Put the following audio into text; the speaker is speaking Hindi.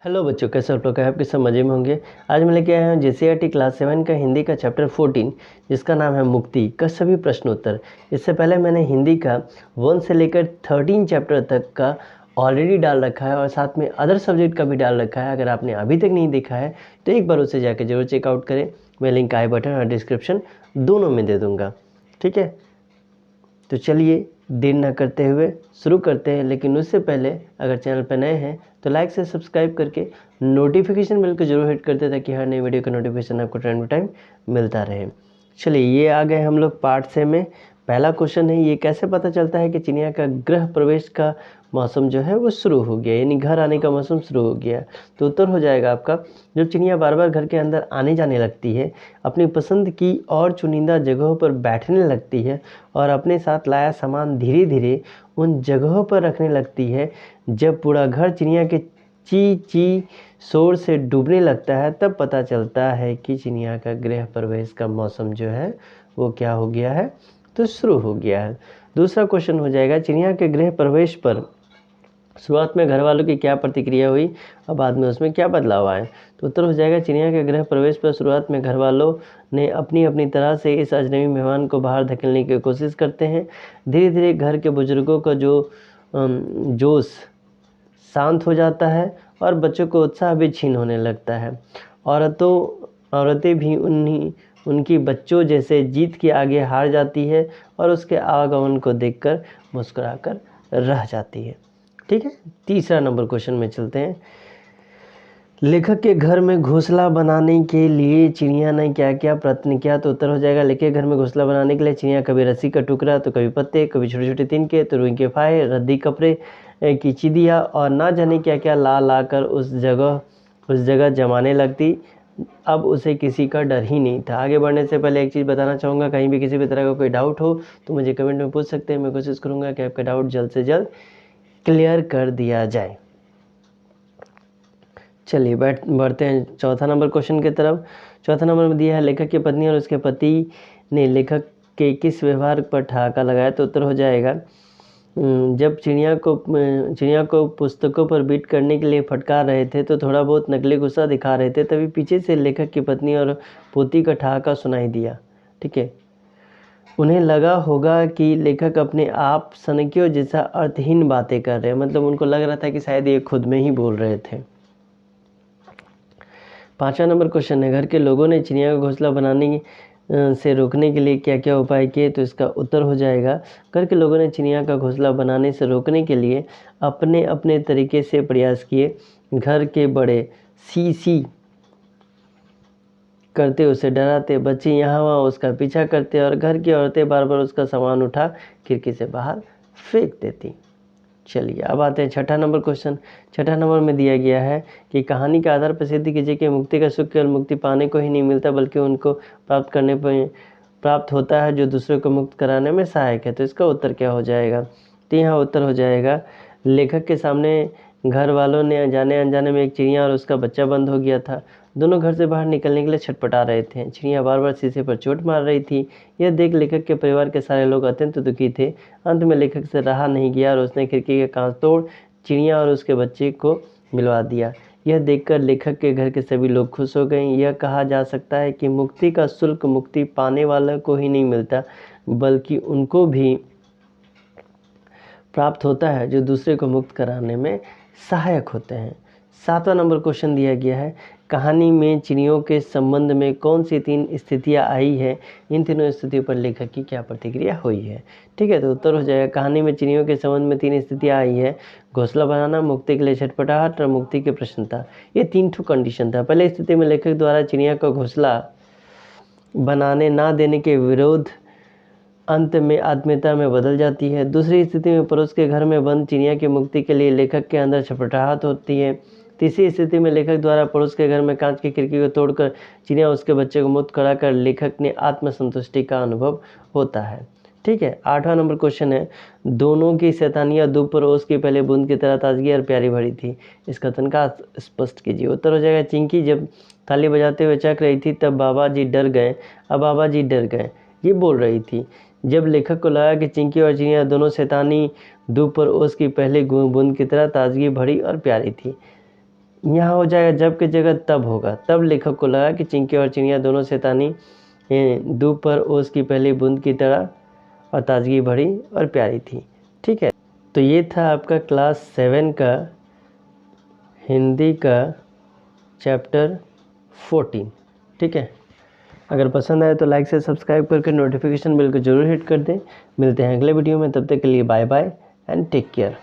हेलो बच्चों, कैसे आप लोग? आपके सब मज़े में होंगे। आज मैं लेके आया हूँ जेसीईआरटी क्लास 7 का हिंदी का चैप्टर 14 जिसका नाम है मुक्ति का सभी प्रश्नोत्तर। इससे पहले मैंने हिंदी का 1 से लेकर 13 चैप्टर तक का ऑलरेडी डाल रखा है और साथ में अदर सब्जेक्ट का भी डाल रखा है। अगर आपने अभी तक नहीं देखा है तो एक बार उसे जाकर जरूर चेकआउट करें। मैं लिंक आई बटन और डिस्क्रिप्शन दोनों में दे दूँगा, ठीक है। तो चलिए देर न करते हुए शुरू करते हैं, लेकिन उससे पहले अगर चैनल पर नए हैं तो लाइक से सब्सक्राइब करके नोटिफिकेशन बेल को जरूर हिट करते ताकि हर नई वीडियो का नोटिफिकेशन आपको टाइम टू टाइम मिलता रहे। चलिए ये आ गए हम लोग पार्ट से में। पहला क्वेश्चन है, ये कैसे पता चलता है कि चिड़िया का गृह प्रवेश का मौसम जो है वो शुरू हो गया, यानी घर आने का मौसम शुरू हो गया। तो उत्तर हो जाएगा आपका, जब चिड़िया बार बार घर के अंदर आने जाने लगती है, अपनी पसंद की और चुनिंदा जगहों पर बैठने लगती है और अपने साथ लाया सामान धीरे धीरे उन जगहों पर रखने लगती है, जब पूरा घर चिड़िया के ची ची शोर से डूबने लगता है, तब पता चलता है कि चिड़िया का गृह प्रवेश का मौसम जो है वो क्या हो गया है, तो शुरू हो गया है। दूसरा क्वेश्चन हो जाएगा, चिड़िया के गृह प्रवेश पर शुरुआत में घर वालों की क्या प्रतिक्रिया हुई और बाद में उसमें क्या बदलाव आए। तो उत्तर हो जाएगा, चिड़िया के गृह प्रवेश पर शुरुआत में घर वालों ने अपनी अपनी तरह से इस अजनबी मेहमान को बाहर धकेलने की कोशिश करते हैं। धीरे धीरे घर के बुजुर्गों का जोश शांत हो जाता है और बच्चों को उत्साह भी छीन होने लगता है। औरतें भी उनकी बच्चों जैसे जीत के आगे हार जाती है और उसके आगमन को देखकर मुस्कुराकर रह जाती है, ठीक है। तीसरा नंबर क्वेश्चन में चलते हैं। लेखक के घर में घोंसला बनाने के लिए चिड़िया ने क्या क्या प्रयत्न किया। तो उत्तर हो जाएगा, लेखक के घर में घोंसला बनाने के लिए चिड़िया कभी रस्सी का टुकड़ा, तो कभी पत्ते, कभी छोटे छोटे तिनके, तो रुई के फाहे, रद्दी कपड़े की चिदिया और ना जाने क्या क्या ला ला कर उस जगह जमाने लगती। अब उसे किसी का डर ही नहीं था। आगे बढ़ने से पहले एक चीज़ बताना चाहूँगा, कहीं भी किसी भी तरह का कोई डाउट हो तो मुझे कमेंट में पूछ सकते हैं। मैं कोशिश करूँगा कि आपका डाउट जल्द से जल्द क्लियर कर दिया जाए। चलिए बढ़ते हैं चौथा नंबर क्वेश्चन की तरफ। चौथा नंबर में दिया है, लेखक की पत्नी और उसके पति ने लेखक के किस व्यवहार पर ठहाका लगाया। तो उत्तर हो जाएगा, जब चिड़िया को पुस्तकों पर बीट करने के लिए फटकार रहे थे तो थोड़ा बहुत नकली गुस्सा दिखा रहे थे, तभी पीछे से लेखक की पत्नी और पोती का ठहाका सुनाई दिया, ठीक है। उन्हें लगा होगा कि लेखक अपने आप सनकियों जैसा अर्थहीन बातें कर रहे हैं, मतलब उनको लग रहा था कि शायद ये खुद में ही बोल रहे थे। पांचवा नंबर क्वेश्चन है, घर के लोगों ने चिड़िया का घोंसला बनाने से रोकने के लिए क्या क्या उपाय किए। तो इसका उत्तर हो जाएगा, घर के लोगों ने चिड़िया का घोंसला बनाने से रोकने के लिए अपने अपने तरीके से प्रयास किए। घर के बड़े सी सी करते उसे डराते, बच्चे यहाँ वहाँ उसका पीछा करते और घर की औरतें बार बार उसका सामान उठा खिड़की से बाहर फेंक देती। चलिए अब आते हैं छठा नंबर क्वेश्चन। छठा नंबर में दिया गया है कि कहानी के आधार पर सिद्ध कीजिए कि मुक्ति का सुख केवल मुक्ति पाने को ही नहीं मिलता बल्कि उनको प्राप्त होता है जो दूसरों को मुक्त कराने में सहायक है। तो इसका उत्तर क्या हो जाएगा। तो यहाँ उत्तर हो जाएगा, लेखक के सामने घर वालों ने जाने अनजाने में एक चिड़िया और उसका बच्चा बंद हो गया था। दोनों घर से बाहर निकलने के लिए छटपटा रहे थे। चिड़िया बार बार शीशे पर चोट मार रही थी। यह देख लेखक के परिवार के सारे लोग अत्यंत दुखी थे। अंत में लेखक से रहा नहीं गया और उसने खिड़की के कांच तोड़ चिड़िया और उसके बच्चे को मिलवा दिया। यह देखकर लेखक के घर के सभी लोग खुश हो गए। यह कहा जा सकता है कि मुक्ति का शुल्क मुक्ति पाने वाले को ही नहीं मिलता बल्कि उनको भी प्राप्त होता है जो दूसरे को मुक्त कराने में सहायक होते हैं। सातवां नंबर क्वेश्चन दिया गया है, कहानी में चिड़ियों के संबंध में कौन सी 3 स्थितियाँ आई है। इन तीनों स्थितियों पर लेखक की क्या प्रतिक्रिया हुई है, ठीक है। तो उत्तर हो जाएगा, कहानी में चिड़ियों के संबंध में 3 स्थितियाँ आई है, घोंसला बनाना, मुक्ति के लिए छटपटाहट और मुक्ति की प्रसन्नता। ये 3 ठो कंडीशन था। पहले स्थिति में लेखक द्वारा चिड़िया को घोंसला बनाने ना देने के विरोध अंत में आत्मीयता में बदल जाती है। दूसरी स्थिति में पड़ोस के घर में बंद चिड़िया की मुक्ति के लिए लेखक के अंदर छटपटाहट होती है। तीसरी स्थिति में लेखक द्वारा पड़ोस के घर में कांच की खिड़की को तोड़कर चिड़िया उसके बच्चे को मुक्त कराकर लेखक ने आत्मसंतुष्टि का अनुभव होता है, ठीक है। आठवां नंबर क्वेश्चन है, दोनों की शैतानियाँ दूब पर ओस की पहले बूंद की तरह ताजगी और प्यारी भरी थी। इसका तनका स्पष्ट कीजिए। उत्तर हो जाएगा, चिंकी जब ताली बजाते हुए चक रही थी तब बाबा जी डर गए, अब बाबा जी डर गए, ये बोल रही थी। जब लेखक को लगा कि चिंकी और चिड़िया दोनों शैतानी दूब पर ओस की पहले बूंद की तरह ताजगी भरी और प्यारी थी। यहाँ हो जाएगा जब की जगह तब होगा। तब लेखक को लगा कि चिंकी और चिड़िया दोनों शैतानी धूप पर ओस की पहली बूंद की तरह और ताजगी भरी और प्यारी थी। ठीक है, तो ये था आपका क्लास 7 का हिंदी का चैप्टर 14। ठीक है, अगर पसंद आए तो लाइक से सब्सक्राइब करके नोटिफिकेशन बेल को जरूर हिट कर दें। मिलते हैं अगले वीडियो में, तब तक के लिए bye bye and take care.